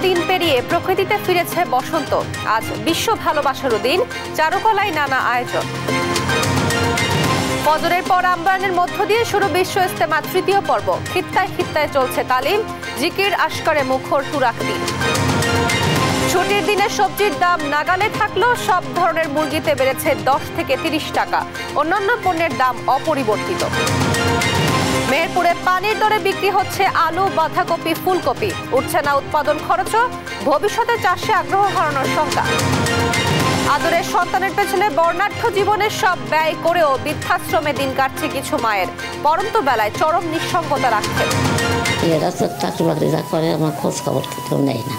দিন পেরিয়ে প্রকৃতিতে ফিরেছে বসন্ত। আজ বিশ্ব ভালোবাসার দিন, চারুকলায় নানা আয়োজন। ফজরের পর আমবাগানের মধ্য দিয়ে শুরু বিশ্ব ইজতেমা তৃতীয় পর্ব। খিত্তায় খিত্তায় চলছে তালিম, জিকির আশকারে মুখর তুরাক দিন। ছুটির দিনে সবজির দাম নাগালে থাকলেও সব ধরনের মুরগিতে বেড়েছে 10 থেকে 30 টাকা। অন্যান্য পণ্যের দাম অপরিবর্তিত। মেহেরপুরে পানির দরে বিক্রি হচ্ছে আলু, বাঁধাকপি, ফুলকপি। উঠছে না উৎপাদন খরচও, ভবিষ্যতে চাষে আগ্রহ হারানোর শঙ্কা। আদরের সন্তানের পেছনে বর্ণাঢ্য জীবনের সব ব্যয় করেও বৃদ্ধাশ্রমে দিন কাটছে কিছু মায়ের। পরন্ত বেলায় চরম নিঃসঙ্গতা রাখছে। এরা তো চাকরি বাকরি যা করে আমার খোঁজ খবর কেউ নেয় না,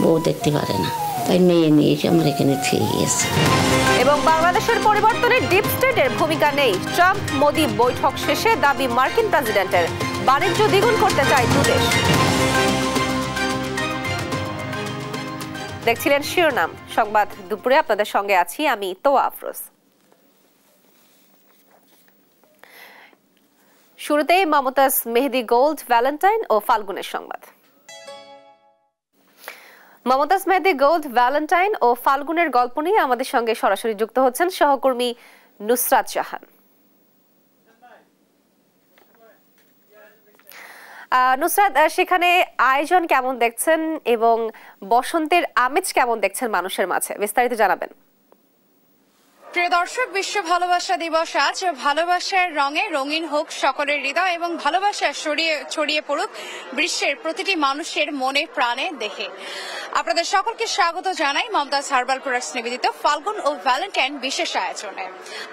বউ দেখতে পারে না, তাই মেয়ে নিয়ে এসে আমার এখানে থেকে গেছে। এবং বাংলাদেশের পরিবর্তনে ডিপ স্টেটের ভূমিকা নেই। ট্রাম্প মোদি বৈঠক শেষে দাবি মার্কিন প্রেসিডেন্টের, বাণিজ্য দ্বিগুণ করতে চায় দুদেশ। দেখছিলেন শিরোনাম সংবাদ দুপুরে, আপনাদের সঙ্গে আছি আমি তোয়া আফরোজ। শুরুতেই মমতাজ মেহেদি গোল্ড, ভ্যালেন্টাইন ও ফাল্গুনের সংবাদ। মমতাজ মেহেদি গোল্ড, ভ্যালেন্টাইন ও ফাল্গুনের গল্প নিয়ে আমাদের সঙ্গে সরাসরি যুক্ত হচ্ছেন সহকর্মী নুসরাত জাহান। নুসরাত, সেখানে আয়োজন কেমন দেখছেন এবং বসন্তের আমেজ কেমন দেখছেন মানুষের মাঝে, বিস্তারিত জানাবেন। প্রিয় দর্শক, বিশ্ব ভালোবাসা দিবস আজ। ভালোবাসার রঙে রঙিন হোক সকলের হৃদয় এবং ভালোবাসা ছড়িয়ে পড়ুক বিশ্বের প্রতিটি মানুষের মনে প্রাণে দেহে। আপনাদের সকলকে স্বাগত জানাই মমতাজ হার্বাল প্রোডাক্টস নিবেদিত ফাল্গুন ও ভ্যালেন্টাইন বিশেষ আয়োজনে।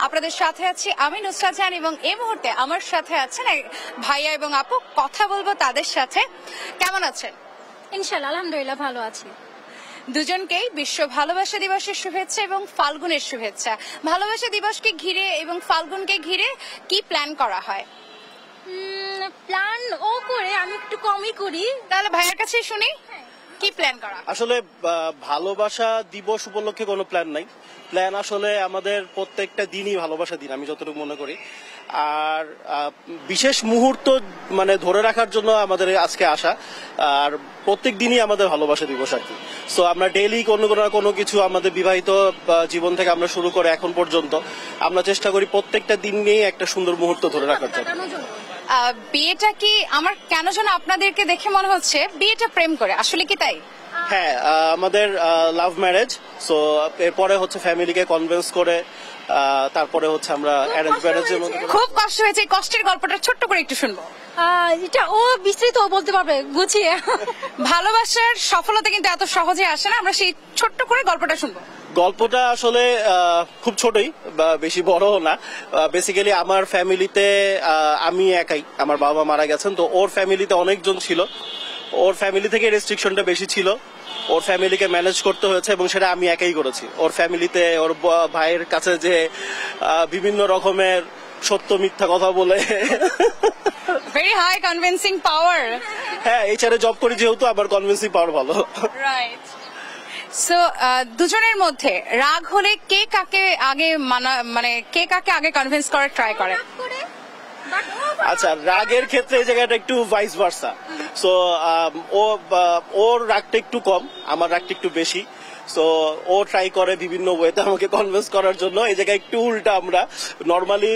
আপনাদের সাথে আছি আমি নুসরাত জাহান এবং এই মুহূর্তে আমার সাথে আছেন ভাইয়া এবং আপু। কথা বলবো তাদের সাথে। কেমন আছেন? ইনশাআল্লাহ আলহামদুলিল্লাহ ভালো আছি। দুজনকেই বিশ্ব ভালোবাসা দিবসের শুভেচ্ছা এবং ফাল্গুনের শুভেচ্ছা। ভালোবাসা দিবসকে ঘিরে এবং ফাল্গুনকে ঘিরে কি প্ল্যান করা হয়? প্ল্যান ও করে আমি একটু কমই করি। তাহলে ভাইয়ের কাছে শুনি কি প্ল্যান করা। আসলে ভালোবাসা দিবস উপলক্ষে কোনো প্ল্যান নাই। প্ল্যান আসলে আমাদের প্রত্যেকটা দিনই ভালোবাসা দিন, আমি যতটুকু মনে করি। আর বিশেষ মুহূর্ত মানে ধরে রাখার জন্য আমাদের আজকে আসা, আর প্রত্যেক দিনই আমাদের ভালোবাসা দিবস আর কি। সো আমরা ডেইলি কোনো কিছু আমাদের বিবাহিত জীবন থেকে আমরা শুরু করে এখন পর্যন্ত আমরা চেষ্টা করি প্রত্যেকটা দিন নিয়ে একটা সুন্দর মুহূর্ত ধরে রাখার জন্য। বিয়েটা কি আমার কেন যেন আপনাদেরকে দেখে মনে হচ্ছে বিয়েটা প্রেম করে, আসলে কি তাই? হ্যাঁ, আমাদের লাভ ম্যারেজ। সো এরপরে হচ্ছে ফ্যামিলিকে কনভিন্স করে তারপরে হচ্ছে আমরা অ্যারেঞ্জ ম্যারেজের মধ্যে। খুব কষ্ট হয়েছে, কষ্টের গল্পটা ছোট্ট করে একটু শুনবো। এটা ও বিস্তারিত বলতে পারবে গুছিয়ে। ভালোবাসার সফলতা কিন্তু এত সহজে আসে না, আমরা সেই ছোট্ট করে গল্পটা শুনবো। গল্পটা আসলে খুব ছোটই, বেশি বড়ও না। বেসিক্যালি আমার ফ্যামিলিতে আমি একাই, আমার বাবা মারা গেছেন, তো ওর ফ্যামিলিতে অনেকজন ছিল। ওর ফ্যামিলি থেকে রেস্ট্রিকশনটা বেশি ছিল, ওর ফ্যামিলিকে ম্যানেজ করতে হয়েছে এবং সেটা আমি একাই করেছি। ওর ফ্যামিলিতে ওর ভাইয়ের কাছে যে বিভিন্ন রকমের সত্য মিথ্যা কথা বলে, ভেরি হাই কনভিন্সিং পাওয়ার। হ্যাঁ, এইচআরে জব করি যেহেতু আমার কনভিন্সিং পাওয়ার ভালো। রাইট। সো দুজনের মধ্যে রাগ হলে কে কাকে আগে কে কাকে আগে কনভিন্স করার ট্রাই করে? আচ্ছা, রাগের ক্ষেত্রে এই জায়গাটা একটু ভাইস ভার্সা। সো ওর রাগটা একটু কম, আমার রাগটা একটু বেশি। সো ও ট্রাই করে বিভিন্ন ওয়েতে আমাকে কনভিন্স করার জন্য। এই জায়গায় একটু উল্টা, আমরা নর্মালি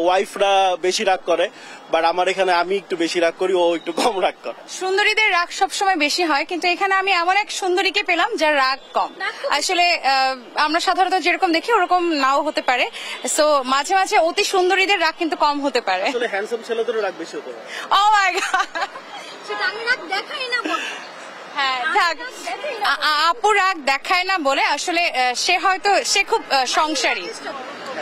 ওয়াইফরা বেশি রাগ করে, বাট আমার এখানে আমি একটু বেশি রাগ করি, ও একটু কম রাগ করে। সুন্দরীদের রাগ সবসময় বেশি হয়, কিন্তু এখানে আমি এমন এক সুন্দরীকে পেলাম যার রাগ কম। আসলে আমরা সাধারণত যেরকম দেখি ওরকম নাও হতে পারে। সো মাঝে মাঝে অতি সুন্দরীদের রাগ কিন্তু কম হতে পারে। আসলে হ্যান্ডসাম ছেলেদের রাগ বেশি হতে পারে। ও মাই গড, সেটা আমি রাগ দেখাই না। হ্যাঁ, আপু রাগ দেখায় না বলে আসলে সে খুব সংসারী,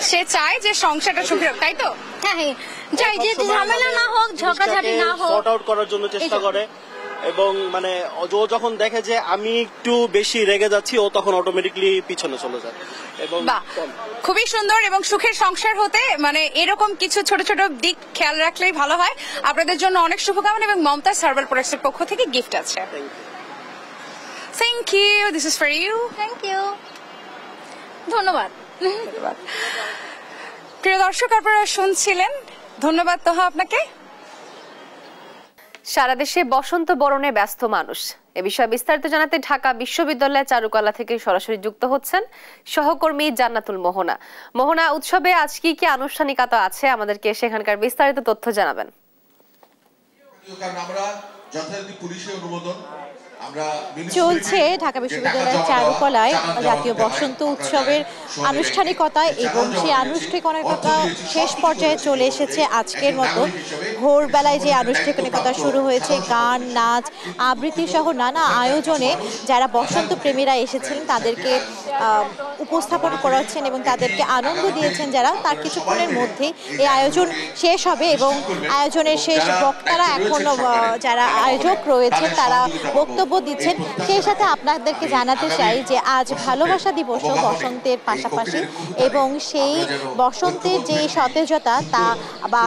সে চায় যে সংসারটা সুখী হোক, তাই তো? হ্যাঁ, চাই যে ঝামেলা না হোক, ঝগড়াঝাটি না হোক, সর্ট আউট করার জন্য চেষ্টা করে। এবং মানে ও যখন দেখে যে আমি একটু বেশি রেগে যাচ্ছি, ও তখন অটোমেটিকলি পিছনে চলে যায়। এবং খুবই সুন্দর এবং সুখের সংসার হতে মানে এরকম কিছু ছোট ছোট দিক খেয়াল রাখলেই ভালো হয়। আপনাদের জন্য অনেক শুভকামনা এবং মমতাজ হার্বাল প্রোডাক্টসের পক্ষ থেকে গিফট আছে। Thank you, this is for you. Thank you, ধন্যবাদ। প্রিয় দর্শক, আপনারা শুনছিলেন, ধন্যবাদ তোহা আপনাকে। সারা দেশে বসন্ত বরণে ব্যস্ত মানুষ। এ বিষয়ে বিস্তারিত জানাতে ঢাকা বিশ্ববিদ্যালয়ের চারুকলা থেকে সরাসরি যুক্ত হচ্ছেন সহকর্মী জান্নাতুল মোহনা। মোহনা, উৎসবে আজ কি কি আনুষ্ঠানিকতা আছে, আমাদেরকে সেখানকার বিস্তারিত তথ্য জানাবেন। চলছে ঢাকা বিশ্ববিদ্যালয়ের চারুকলায় জাতীয় বসন্ত উৎসবের আনুষ্ঠানিকতা এবং সেই আনুষ্ঠানিকতা শেষ পর্যায়ে চলে এসেছে। আজকের মতো ভোরবেলায় যে আনুষ্ঠানিকতা শুরু হয়েছে, গান, নাচ, আবৃত্তি সহ নানা আয়োজনে যারা বসন্ত প্রেমীরা এসেছিলেন তাদেরকে উপস্থাপন করাচ্ছেন এবং তাদেরকে আনন্দ দিয়েছেন যারা, তার কিছুক্ষণের মধ্যেই এই আয়োজন শেষ হবে এবং আয়োজনের শেষ বক্তারা এখনো যারা আয়োজক রয়েছেন তারা বক্তব্য দিচ্ছেন। সেই সাথে আপনাদেরকে জানাতে চাই যে আজ ভালোবাসা দিবসও বসন্তের পাশাপাশি এবং সেই বসন্তের যে সতেজতা তা বা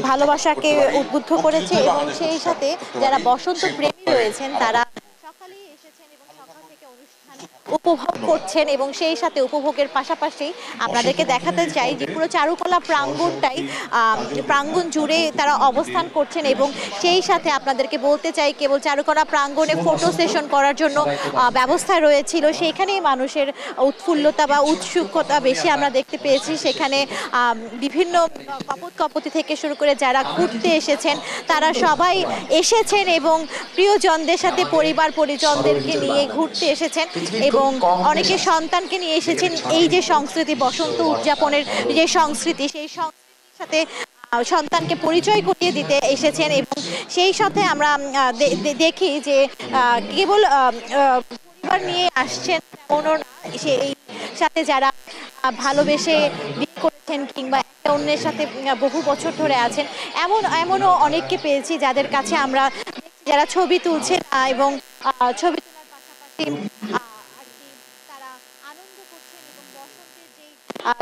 ভালোবাসাকে উদ্বুদ্ধ করেছে এবং সেই সাথে যারা বসন্ত প্রেমী রয়েছেন তারা সকালেই এসেছেন এবং সকাল থেকে অনুষ্ঠান উপভোগ করছেন এবং সেই সাথে উপভোগের পাশাপাশি আপনাদেরকে দেখাতে চাই যে পুরো চারুকলা প্রাঙ্গণ জুড়ে তারা অবস্থান করছেন এবং সেই সাথে আপনাদেরকে বলতে চাই কেবল চারুকলা প্রাঙ্গণে ফটো সেশন করার জন্য ব্যবস্থা রয়েছিল, সেখানেই মানুষের উৎফুল্লতা বা উৎসুকতা বেশি আমরা দেখতে পেয়েছি। সেখানে বিভিন্ন কপতি থেকে শুরু করে যারা ঘুরতে এসেছেন তারা সবাই এসেছেন এবং প্রিয়জনদের সাথে পরিবার পরিজনদেরকে নিয়ে ঘুরতে এসেছেন এবং অনেকে সন্তানকে নিয়ে এসেছেন। এই যে সংস্কৃতি, বসন্ত উদযাপনের যে সংস্কৃতি, সেই সংস্কৃতির সাথে সন্তানকে পরিচয় করিয়ে দিতে এসেছেন এবং সেই সাথে আমরা দেখি যে কেবল পরিবার নিয়ে আসছেন এমনও না, সেই সাথে যারা ভালোবেসে বিয়ে করেছেন কিংবা একে অন্যের সাথে বহু বছর ধরে আছেন এমনও অনেককে পেয়েছি যাদের কাছে আমরা যারা ছবি তুলছেন এবং ছবি তোলার পাশাপাশি তারা আনন্দ করছেন এবং বসন্তের যেই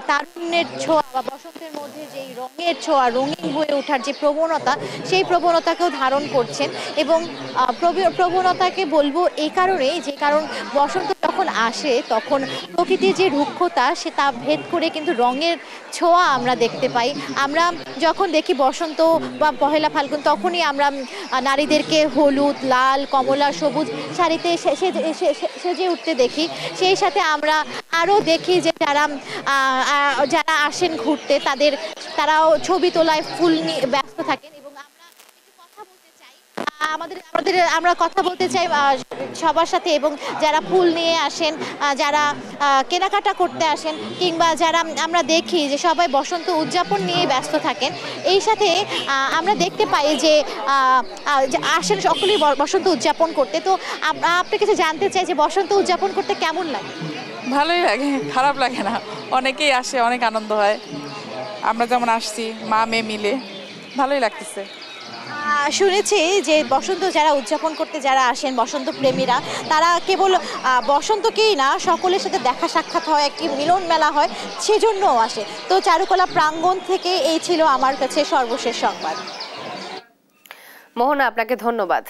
তারুণ্যের ছোঁয়া বা বসন্তের মধ্যে যেই রঙের ছোঁয়া, রঙিন হয়ে ওঠার যে প্রবণতা, সেই প্রবণতাকেও ধারণ করছেন এবং প্রবণতাকে বলবো এই কারণেই যে কারণ বসন্ত যখন আসে তখন প্রকৃতির যে রুক্ষতা সেটা ভেদ করে কিন্তু রঙের ছোঁয়া আমরা দেখতে পাই। আমরা যখন দেখি বসন্ত বা পহেলা ফাল্গুন তখনই আমরা নারীদেরকে হলুদ, লাল, কমলা, সবুজ শাড়িতে সেজে উঠতে দেখি। সেই সাথে আমরা আরও দেখি যে যারা আসেন ঘুরতে তারাও ছবি তোলায় ফুল নিয়ে ব্যস্ত থাকেন এবং আমরা কথা বলতে চাই সবার সাথে এবং যারা ফুল নিয়ে আসেন, যারা কেনাকাটা করতে আসেন কিংবা যারা আমরা দেখি যে সবাই বসন্ত উদযাপন নিয়ে ব্যস্ত থাকেন। এই সাথে আমরা দেখতে পাই যে আসেন সকলেই বসন্ত উদযাপন করতে। তো আপনার কাছে জানতে চাই যে বসন্ত উদযাপন করতে কেমন লাগে? ভালোই লাগে, খারাপ লাগে না। অনেকেই আসে, অনেক আনন্দ হয়। আমরা যেমন আসছি মা মেয়ে মিলে, ভালোই লাগতেছে। শুনেছি যে বসন্ত যারা উদযাপন করতে যারা আসেন বসন্ত প্রেমীরা তারা কেবল বসন্তকেই না সকলের সাথে দেখা সাক্ষাৎ হয়, একটি মিলন মেলা হয়, সেজন্যও আসে। তো চারুকলা প্রাঙ্গণ থেকে এই ছিল আমার কাছে সর্বশেষ সংবাদ। মোহনা, আপনাকে ধন্যবাদ।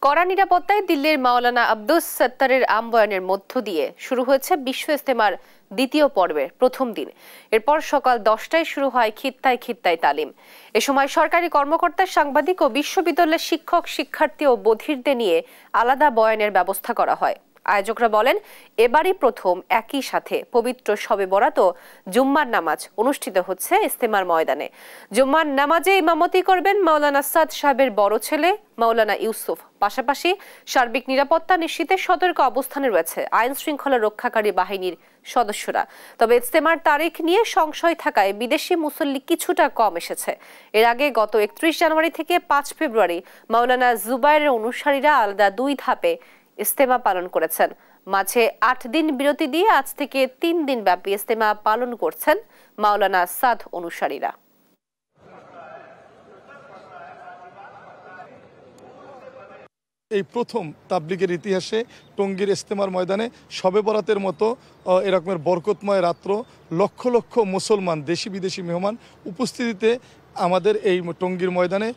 কড়া নিরাপত্তায় দিল্লির মাওলানা আব্দুস সত্তারের আমবয়ানের মধ্য দিয়ে শুরু হয়েছে বিশ্ব ইজতেমার দ্বিতীয় পর্বের প্রথম দিন। এরপর সকাল 10টায় শুরু হয় খিত্তায় খিত্তায় তালিম। এ সময় সরকারি কর্মকর্তা, সাংবাদিক ও বিশ্ববিদ্যালয়ের শিক্ষক, শিক্ষার্থী ও বধিরদের নিয়ে আলাদা বয়ানের ব্যবস্থা করা হয়। আয়োজকরা বলেন, এবারই প্রথম একই সাথে পবিত্র শবে বরাত ও জুম্মার নামাজ অনুষ্ঠিত হচ্ছে ইজতেমার ময়দানে। জুম্মার নামাজে ইমামতি করবেন মাওলানা সাদ সাহেবের বড় ছেলে মাওলানা ইউসুফ। পাশাপাশি সার্বিক নিরাপত্তা নিশ্চিতে সতর্ক অবস্থানে রয়েছে আইন শৃঙ্খলা রক্ষাকারী বাহিনীর সদস্যরা। তবে ইজতেমার তারিখ নিয়ে সংশয় থাকায় বিদেশি মুসল্লি কিছুটা কম এসেছে। এর আগে গত 31 জানুয়ারি থেকে 5 ফেব্রুয়ারি মাওলানা জুবায়েরের অনুসারীরা আলাদা 2 ধাপে ইজতেমা পালন করেছেন। মাঝে 8 দিন বিরতি দিয়ে আজ থেকে 3 দিন ব্যাপী ইজতেমা পালন করছেন মাওলানা সাদ অনুসারীরা। এই প্রথম তাবলিগের ইতিহাসে টঙ্গীর ইজতেমার ময়দানে শবে বরাতের মতো এরকমের বরকতময় রাত্র লক্ষ লক্ষ মুসলমান, দেশি বিদেশি মেহমান উপস্থিতিতে আমাদের এই টঙ্গীর ময়দানে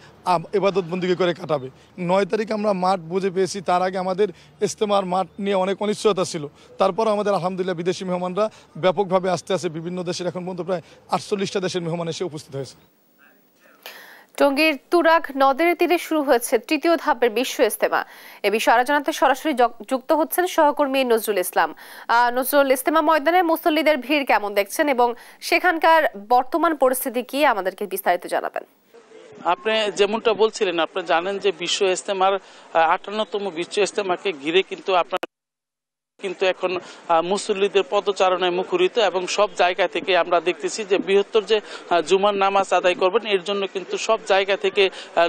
ইবাদত বন্দিগি করে কাটাবে। 9 তারিখ আমরা মাঠ বুঝে পেয়েছি, তার আগে আমাদের ইজতেমার মাঠ নিয়ে অনেক অনিশ্চয়তা ছিল। তারপর আমাদের আলহামদুলিল্লাহ বিদেশি মেহমানরা ব্যাপকভাবে আসতে বিভিন্ন দেশের, এখন পর্যন্ত প্রায় 48টা দেশের মেহমান এসে উপস্থিত হয়েছে। টঙ্গীর তুরাগ নদের তীরে শুরু হয়েছে তৃতীয় ধাপের বিশ্ব ইজতেমা। এ বিষয়ে আলোচনাতে সরাসরি যুক্ত হচ্ছেন সহকর্মী নজরুল ইসলাম। নজরুল, ইজতেমা ময়দানে মুসল্লিদের ভিড় কেমন দেখছেন এবং সেখানকার বর্তমান পরিস্থিতি কি, আমাদেরকে বিস্তারিত জানাবেন। আপনি যেমনটা বলছিলেন, আপনি জানেন যে বিশ্ব ইজতেমার 58তম বিশ্ব ইজতেমাকে ঘিরে কিন্তু এখন মুসল্লিদের পদচারণায় মুখরিত এবং সব জায়গা থেকে আমরা দেখতেছি যে বৃহত্তর যে জুমার নামাজ আদায় করবেন এর জন্য কিন্তু সব জায়গা থেকে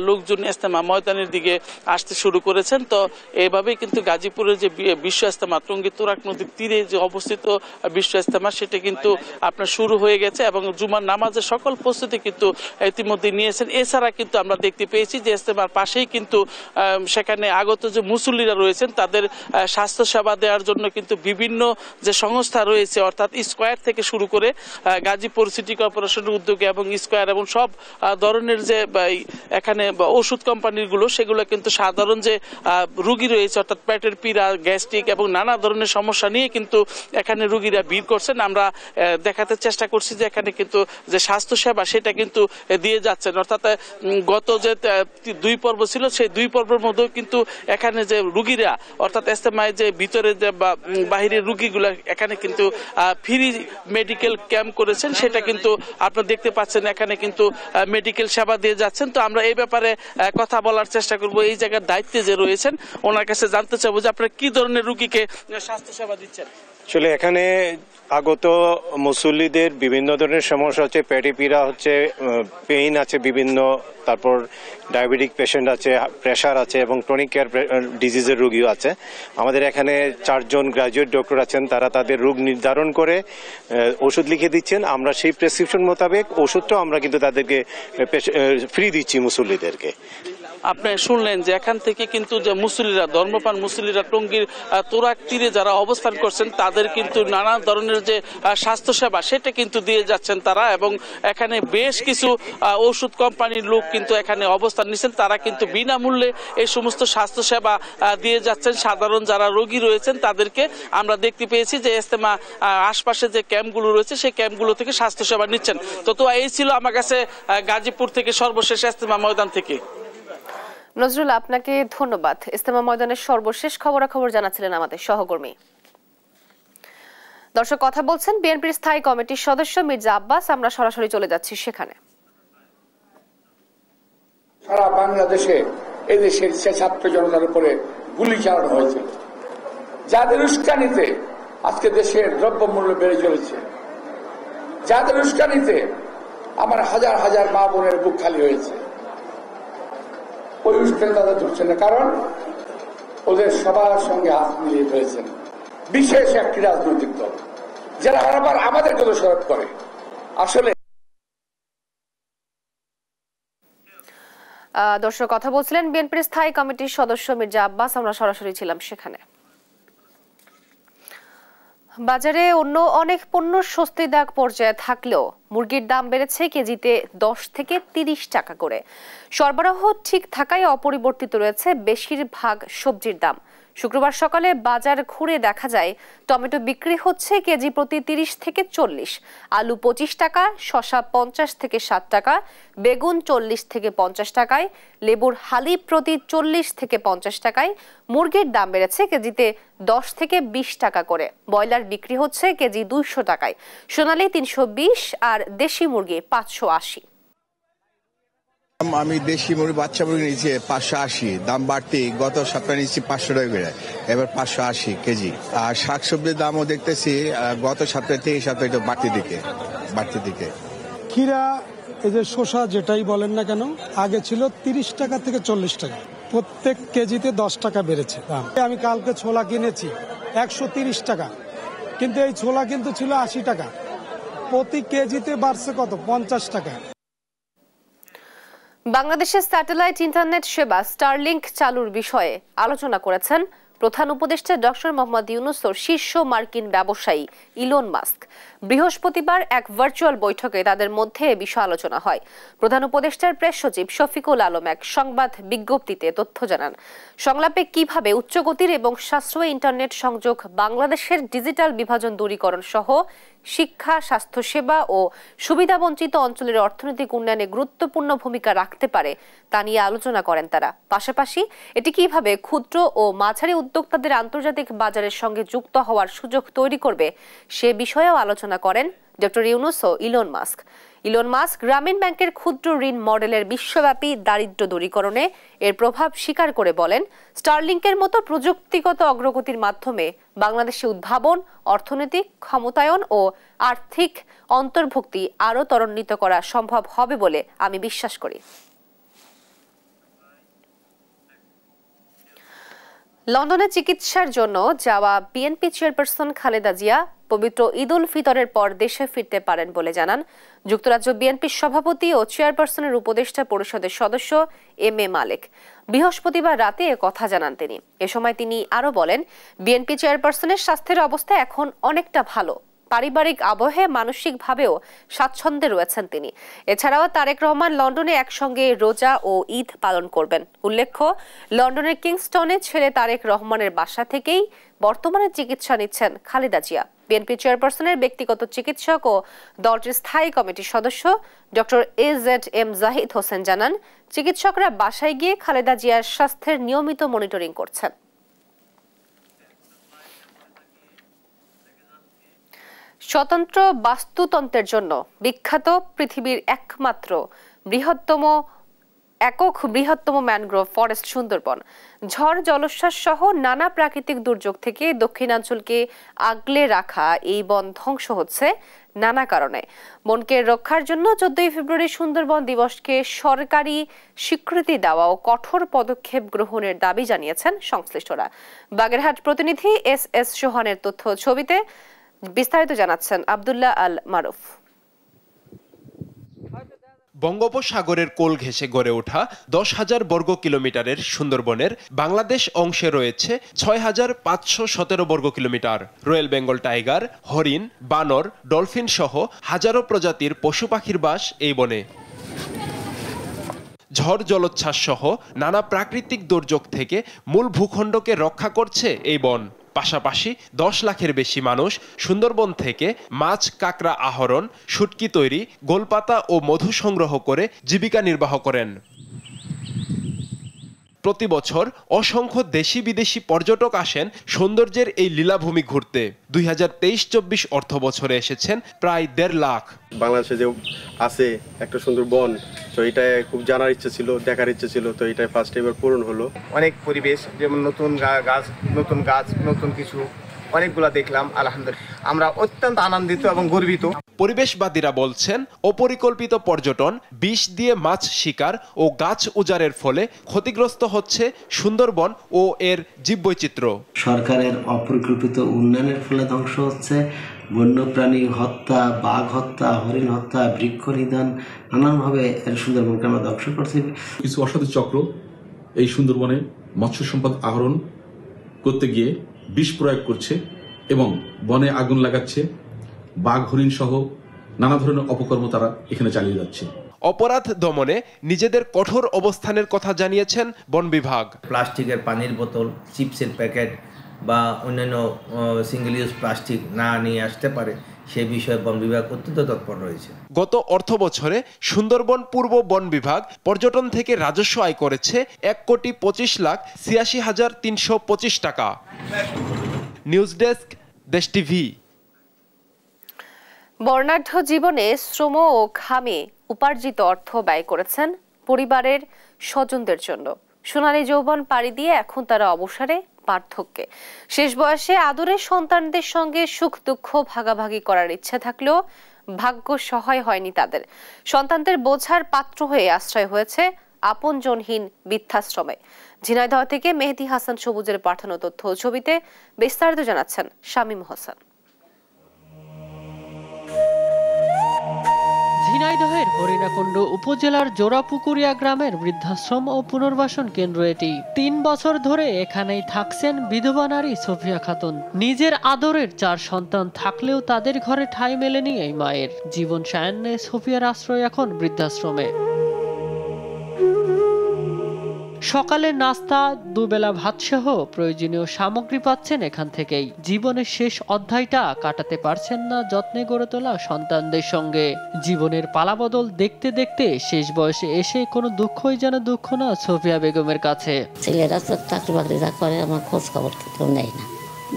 লোকজন ইজতেমা ময়দানের দিকে আসতে শুরু করেছেন। তো এইভাবেই কিন্তু গাজীপুরের যে বিশ্ব ইজতেমা টঙ্গী তুরাগ নদীর তীরে যে অবস্থিত বিশ্ব ইজতেমা সেটা কিন্তু আপনার শুরু হয়ে গেছে এবং জুমার নামাজের সকল প্রস্তুতি কিন্তু ইতিমধ্যে নিয়েছেন। এছাড়া কিন্তু আমরা দেখতে পেয়েছি যে ইজতেমার পাশেই কিন্তু সেখানে আগত যে মুসল্লিরা রয়েছেন তাদের স্বাস্থ্য সেবা দেওয়ার জন্য কিন্তু বিভিন্ন যে সংস্থা রয়েছে অর্থাৎ স্কয়ার থেকে শুরু করে গাজীপুর সিটি কর্পোরেশনের উদ্যোগে এবং স্কয়ার এবং সব ধরনের যে এখানে ওষুধ কোম্পানিগুলো সেগুলো কিন্তু সাধারণ যে রোগী রয়েছে অর্থাৎ পেটের পীড়া, গ্যাস্ট্রিক এবং নানা ধরনের সমস্যা নিয়ে কিন্তু এখানে রোগীরা ভিড় করছেন। আমরা দেখাতে চেষ্টা করছি যে এখানে কিন্তু যে স্বাস্থ্য সেবা সেটা কিন্তু দিয়ে যাচ্ছেন। অর্থাৎ গত যে 2 পর্ব ছিল সেই 2 পর্বের মধ্যেও কিন্তু এখানে যে রোগীরা অর্থাৎ ইজতেমায় যে ভিতরে যে বাহিরের রোগীগুলো এখানে কিন্তু ফ্রি মেডিকেল ক্যাম্প করেছেন, সেটা কিন্তু আপনারা দেখতে পাচ্ছেন এখানে কিন্তু মেডিকেল সেবা দিয়ে যাচ্ছেন। তো আমরা এই ব্যাপারে কথা বলার চেষ্টা করব এই জায়গার দায়িত্বে যে রয়েছেন ওনার কাছে জানতে চাবো যে আপনারা কি ধরনের রোগীকে স্বাস্থ্য সেবা দিচ্ছেন। আসলে এখানে আগত মুসল্লিদের বিভিন্ন ধরনের সমস্যা হচ্ছে, পেটে পীড়া হচ্ছে, পেইন আছে বিভিন্ন, তারপর ডায়াবেটিক পেশেন্ট আছে, প্রেশার আছে এবং ক্রনিক কেয়ার ডিজিজের রোগীও আছে। আমাদের এখানে 4 জন গ্রাজুয়েট ডক্টর আছেন, তারা তাদের রোগ নির্ধারণ করে ওষুধ লিখে দিচ্ছেন। আমরা সেই প্রেসক্রিপশন মোতাবেক ওষুধটাও আমরা কিন্তু তাদেরকে ফ্রি দিচ্ছি মুসল্লিদেরকে। আপনি শুনলেন যে এখান থেকে কিন্তু যে মুসল্লিরা, ধর্মপ্রাণ মুসল্লিরা টঙ্গীর তুরাগ তীরে যারা অবস্থান করছেন তাদের কিন্তু নানা ধরনের যে স্বাস্থ্যসেবা সেটা কিন্তু দিয়ে যাচ্ছেন তারা, এবং এখানে বেশ কিছু ওষুধ কোম্পানির লোক কিন্তু এখানে অবস্থান নিচ্ছেন। তারা কিন্তু বিনামূল্যে এই সমস্ত স্বাস্থ্যসেবা দিয়ে যাচ্ছেন। সাধারণ যারা রোগী রয়েছেন তাদেরকে আমরা দেখতে পেয়েছি যে ইজতেমা আশপাশে যে ক্যাম্পগুলো রয়েছে সেই ক্যাম্পগুলো থেকে স্বাস্থ্যসেবা নিচ্ছেন। তো এই ছিল আমার কাছে গাজীপুর থেকে সর্বশেষ ইজতেমা ময়দান থেকে। নজরুল, আপনাকে ধন্যবাদ। ইজতেমা ময়দানের সর্বশেষ খবরাখবর জানাচ্ছিলেন আমাদের সহকর্মী। দর্শক, কথা বলছেন বিএনপির স্থায়ী কমিটির সদস্য মির্জা আব্বাস। আমরা সরাসরি চলে যাচ্ছি সেখানে। সারা বাংলাদেশে এদেশের ছাত্র জনতার উপরে গুলি চালানো হয়েছিল, যাদের উস্কানিতে আজকে দেশের দ্রব্যমূল্য বেড়ে চলেছে, যাদের উস্কানিতে আমার হাজার হাজার মা বোনের বুক খালি হয়েছে। ওই উস্কানি তাদের ধরছে না, কারণ ওদের সবার সঙ্গে হাত মিলিয়ে হয়েছেন বিশেষ একটি রাজনৈতিক দল, যারা আবার আমাদেরকে দোষারোপ করে। আসলে দর্শক, কথা বলছিলেন বিএনপির স্থায়ী কমিটির সদস্য মির্জা আব্বাস। আমরা সরাসরি ছিলাম সেখানে। বাজারে অন্য অনেক পণ্য স্বস্তিদায়ক পর্যায়ে থাকলেও মুরগির দাম বেড়েছে কেজিতে 10 থেকে 30 টাকা করে। সরবরাহ ঠিক থাকায় অপরিবর্তিত রয়েছে বেশিরভাগ সবজির দাম। শুক্রবার সকালে বাজার ঘুরে দেখা যায় টমেটো বিক্রি হচ্ছে কেজি প্রতি 30 থেকে 40, আলু 25 টাকা, শসা 50 থেকে 60 টাকা, বেগুন 40 থেকে 50 টাকায়, লেবুর হালি প্রতি 40 থেকে 50 টাকায়। মুরগির দাম বেড়েছে কেজিতে 10 থেকে 20 টাকা করে। ব্রয়লার বিক্রি হচ্ছে কেজি 200 টাকায়, সোনালী 320 আর দেশি মুরগি 580। আমি দেশি মুরগি, বাচ্চা মুরগি নিয়েছি 580, দাম বাড়তি। গত সপ্তাহে নিয়েছি 500 টাকা করে, এবার 580 কেজি। আর শাকসবজির দামও দেখতেছি গত সপ্তাহে থেকে এই সপ্তাহে একটু বাড়তি দিকে। ক্ষীরা, এই যে শসা যেটাই বলেন না কেন, আগে ছিল 30 টাকা থেকে 40 টাকা, প্রত্যেক কেজিতে 10 টাকা বেড়েছে দাম। আমি কালকে ছোলা কিনেছি 130 টাকা, কিন্তু এই ছোলা কিন্তু ছিল 80 টাকা, প্রতি কেজিতে বাড়ছে কত, 50 টাকা। বাংলাদেশের স্যাটেলাইট ইন্টারনেট সেবা স্টারলিংক চালুর বিষয়ে আলোচনা করেছেন প্রধান উপদেষ্টা ডক্টর মোহাম্মদ ইউনূস ও শীর্ষ মার্কিন ব্যবসায়ী ইলন মাস্ক। বৃহস্পতিবার এক ভার্চুয়াল বৈঠকে তাদের মধ্যে এ বিষয়ে আলোচনা হয়। প্রধান উপদেষ্টার প্রেস সচিব শফিকুল আলম এক সংবাদ বিজ্ঞপ্তিতে তথ্য জানান, সংলাপে কিভাবে উচ্চগতির এবং সাশ্রয়ী ইন্টারনেট সংযোগ বাংলাদেশের ডিজিটাল বিভাজন দূরীকরণ সহ শিক্ষা, স্বাস্থ্যসেবা ও সুবিধাবঞ্চিত অঞ্চলের অর্থনৈতিক উন্নয়নে গুরুত্বপূর্ণ ভূমিকা রাখতে পারে তা নিয়ে আলোচনা করেন তারা। পাশাপাশি এটি কিভাবে ক্ষুদ্র ও মাঝারি উদ্যোক্তাদের আন্তর্জাতিক বাজারের সঙ্গে যুক্ত হওয়ার সুযোগ তৈরি করবে সে বিষয়েও আলোচনা করেন ডক্টর ইউনুস ও ইলন মাস্ক। ইলন মাস্ক গ্রামীণ ব্যাংকের ক্ষুদ্র ঋণ মডেলের বিশ্বব্যাপী দারিদ্র্য দূরীকরণে এর প্রভাব স্বীকার করে বলেন, স্টারলিংকের মতো প্রযুক্তিগত অগ্রগতির মাধ্যমে বাংলাদেশে উদ্ভাবন, অর্থনৈতিক ক্ষমতায়ন ও আর্থিক অন্তর্ভুক্তি আরও ত্বরান্বিত করা সম্ভব হবে বলে আমি বিশ্বাস করি। লন্ডনে চিকিৎসার জন্য যাওয়া বিএনপি চেয়ারপারসন খালেদা জিয়া পবিত্র ঈদ উল ফিতরের পর দেশে ফিরতে পারেন বলে জানান যুক্তরাজ্য বিএনপির সভাপতি ও চেয়ারপারসনের উপদেষ্টা পরিষদের সদস্য এম এ মালেক। বৃহস্পতিবার রাতে এ কথা জানান তিনি। এ সময় তিনি আরও বলেন, বিএনপি চেয়ারপারসনের স্বাস্থ্যের অবস্থা এখন অনেকটা ভালো। পারিবারিক আবহে মানসিকভাবেও স্বাচ্ছন্দ্যে রয়েছেন তিনি। এছাড়াও তারেক রহমান লন্ডনে একসঙ্গে রোজা ও ঈদ পালন করবেন। উল্লেখ্য, লন্ডনের কিংস্টনে ছেলে তারেক রহমানের বাসা থেকেই বর্তমানে চিকিৎসা নিচ্ছেন খালেদা জিয়া। বিএনপি চেয়ারপারসনের ব্যক্তিগত চিকিৎসক ও দলটির স্থায়ী কমিটির সদস্য ডক্টর এজেড-এম জাহিদ হোসেন জানান, চিকিৎসকরা বাসায় গিয়ে খালেদা জিয়ার স্বাস্থ্যের নিয়মিত মনিটরিং করছেন। স্বতন্ত্র বাস্তুতন্ত্রের জন্য বিখ্যাত পৃথিবীর একমাত্র বৃহত্তম ম্যানগ্রোভ ফরেস্ট সুন্দরবন ঝড়, জলোচ্ছ্বাস সহ নানা প্রাকৃতিক দুর্যোগ থেকে দক্ষিণাঞ্চলকে আগলে রাখা এই বন ধ্বংস হচ্ছে নানা কারণে। বনকে রক্ষার জন্য 14 ফেব্রুয়ারি সুন্দরবন দিবসকে সরকারি স্বীকৃতি দেওয়া ও কঠোর পদক্ষেপ গ্রহণের দাবি জানিয়েছেন সংশ্লিষ্টরা। বাগেরহাট প্রতিনিধি এস সোহানের তথ্য ছবিতে বিস্তারিত জানাচ্ছেন আব্দুল্লাহ আল মারুফ। বঙ্গোপসাগরের কোল ঘেঁষে গড়ে ওঠা 10,000 বর্গ কিলোমিটারের সুন্দরবনের বাংলাদেশ অংশে রয়েছে 6,517 বর্গ কিলোমিটার। রয়্যাল বেঙ্গল টাইগার, হরিণ, বানর, ডলফিন সহ হাজারো প্রজাতির পশু পাখির বাস এই বনে। ঝড়, জলোচ্ছ্বাস সহ নানা প্রাকৃতিক দুর্যোগ থেকে মূল ভূখণ্ডকে রক্ষা করছে এই বন। পাশাপাশি 10 লাখের বেশি মানুষ সুন্দরবন থেকে মাছ, কাঁকড়া আহরণ, শুটকি তৈরি, গোলপাতা ও মধু সংগ্রহ করে জীবিকা নির্বাহ করেন। প্রতি বছর অসংখ্য দেশি বিদেশি পর্যটক আসেন সৌন্দর্যের এই লীলাভূমি ঘুরতে। 2023-24 অর্থ বছরে এসেছেন প্রায় 1.5 লাখ। বাংলাদেশে যে আছে একটা সুন্দর বন, তো এটা খুব জানার ইচ্ছে ছিল, দেখার ইচ্ছে ছিল, তো এটা ফার্স্ট এবার পূরণ হলো। অনেক পরিবেশ, যেমন নতুন গাছ, নতুন কিছু অনেকগুলা দেখলাম। আলহামদুলিল্লাহ, আমরা অত্যন্ত আনন্দিত এবং গর্বিত। পরিবেশবাদীরা বলছেন, অপরিকল্পিত পর্যটন, বিষ দিয়ে মাছ শিকার ও গাছ উজাড়ের ফলে ক্ষতিগ্রস্ত হচ্ছে সুন্দরবন ও এর জীববৈচিত্র্য। সরকারের অপরিকল্পিত উন্নয়নের ফলে ধ্বংস হচ্ছে বন্যপ্রাণী হত্যা, বাঘ হত্যা, হরিণ হত্যা, বৃক্ষ নিধন, নানানভাবে সুন্দরবনকে আমরা ধ্বংস করছি। কিছু অসাধু চক্র এই সুন্দরবনে মৎস্য সম্পদ আহরণ করতে গিয়ে বিষ প্রয়োগ করছে এবং বনে আগুন লাগাচ্ছে। বাঘ, হরিণ সহ নানা ধরনের অপকর্ম তারা এখানে চালিয়ে যাচ্ছে। অপরাধ দমনে নিজেদের কঠোর অবস্থানের কথা জানিয়েছেন বন বিভাগ। প্লাস্টিকের পানির বোতল, চিপসের প্যাকেট বা অন্যান্য সিঙ্গেল ইউজ প্লাস্টিক না নিয়ে আসতে পারে সে বিষয়ে বন বিভাগ অত্যন্ত তৎপর রয়েছে। গত অর্থ বছরে সুন্দরবন পূর্ব বন বিভাগ পর্যটন থেকে রাজস্ব আয় করেছে 1,25,86,325 টাকা। নিউজ ডেস্ক, দেশ টিভি। বর্ণাঢ্য জীবনে শ্রম ও ঘামে উপার্জিত অর্থ ব্যয় করেছেন পরিবারের স্বজনদের জন্য। সোনালী যৌবন পাড়ি দিয়ে এখন তারা অবসরে পার্থক্যে। শেষ বয়সে আদরের সন্তানদের সঙ্গে সুখ দুঃখ ভাগাভাগি করার ইচ্ছা থাকলেও ভাগ্য সহায় হয়নি তাদের। সন্তানদের বোঝার পাত্র হয়ে আশ্রয় হয়েছে আপনজনহীন বৃদ্ধাশ্রমে। ঝিনাইদহ থেকে মেহেদী হাসান সবুজের পাঠানো তথ্য ছবিতে বিস্তারিত জানাচ্ছেন শামীম হোসেন। ঝিনাইদহের হরিণাকুণ্ড উপজেলার জোড়াপুকুরিয়া গ্রামের বৃদ্ধাশ্রম ও পুনর্বাসন কেন্দ্র এটি। ৩ বছর ধরে এখানেই থাকছেন বিধবা নারী সোফিয়া খাতুন। নিজের আদরের 4 সন্তান থাকলেও তাদের ঘরে ঠাঁই মেলেনি এই মায়ের। জীবন সায়ান্নে সোফিয়ার আশ্রয় এখন বৃদ্ধাশ্রমে। সকালে নাস্তা, দুবেলা ভাতসহ প্রয়োজনীয় সামগ্রী পাচ্ছেন এখান থেকেই। জীবনের শেষ অধ্যায়টা কাটাতে পারছেন না যত্নে গড়ে তোলা সন্তানদের সঙ্গে। জীবনের পালাবদল দেখতে দেখতে শেষ বয়সে এসে কোনো দুঃখই যেন দুঃখ না সোফিয়া বেগমের কাছে। ছেলেরা তো চাকরি বাকরি যা করে আমার খোঁজ খবর কেউ নেয় না,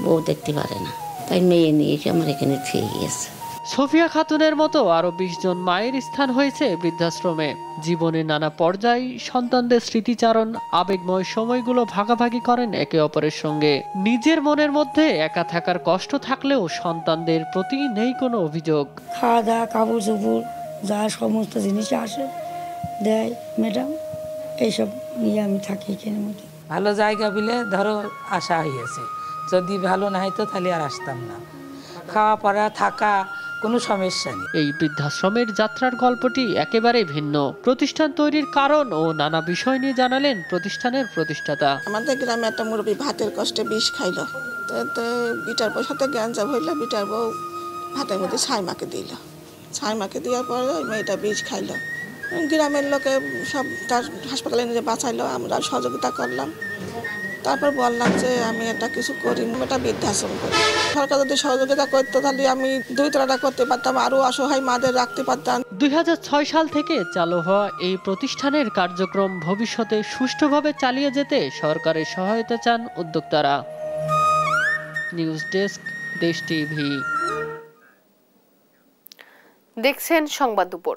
বউ দেখতে পারে না, তাই মেয়ে নিয়ে এসে আমার এখানে থেকে গিয়েছে। সোফিয়া খাতুনের মতো আরো 20 জন মায়ের স্থান হয়েছে বৃদ্ধাশ্রমে। জীবনের নানা পর্যায়ে সন্তানদের স্মৃতিচারণ, আবেগময় সময়গুলো ভাগাভাগি করেন একে অপরের সঙ্গে। নিজের মনের মধ্যে একা থাকার কষ্ট থাকলেও সন্তানদের প্রতি নেই কোনো অভিযোগ। খাওয়া দাওয়া, কাপড় চোপড়, যা সমস্ত জিনিস আসে দেয় ম্যাডাম, এইসব নিয়ে আমি থাকি এখানের মধ্যে। ভালো জায়গা বলে ধরো আসা হয়েছে, যদি ভালো না হইতো তাহলে আর আসতাম না। খাওয়া পড়া থাকা কোনো সমস্যা নেই। এই বৃদ্ধাশ্রমের যাত্রার গল্পটি একেবারে ভিন্ন। প্রতিষ্ঠান তৈরির কারণ ও নানা বিষয় নিয়ে জানালেন প্রতিষ্ঠানের প্রতিষ্ঠাতা। আমাদের গ্রামে একটা মুরব্বী ভাতের কষ্টে বিষ খাইল, তো বিটার বউ সাথে গ্যাঞ্জাম হইল, বিটার বউ ভাতের মধ্যে ছাই মাকে দিল। ছাই মাকে দেওয়ার পরে ওই মেয়েটা বিষ খাইল। গ্রামের লোকে সব তার হাসপাতালে নিয়ে বাঁচাইলো, আমরা সহযোগিতা করলাম। তারপর বললাম যে আমি এটা কিছু করি, এটা বৃদ্ধাশ্রম করি। সরকার যদি সহযোগিতা করতো তাহলে আমি 2 তলাটা করতে পারতাম, আরো অসহায় মাদের রাখতে পারতাম। 2006 সাল থেকে চালু হওয়া এই প্রতিষ্ঠানের কার্যক্রম ভবিষ্যতে সুষ্ঠুভাবে চালিয়ে যেতে সরকারের সহায়তা চান উদ্যোক্তারা। নিউজ ডেস্ক, দেশ টিভি। দেখছেন সংবাদ দুপুর।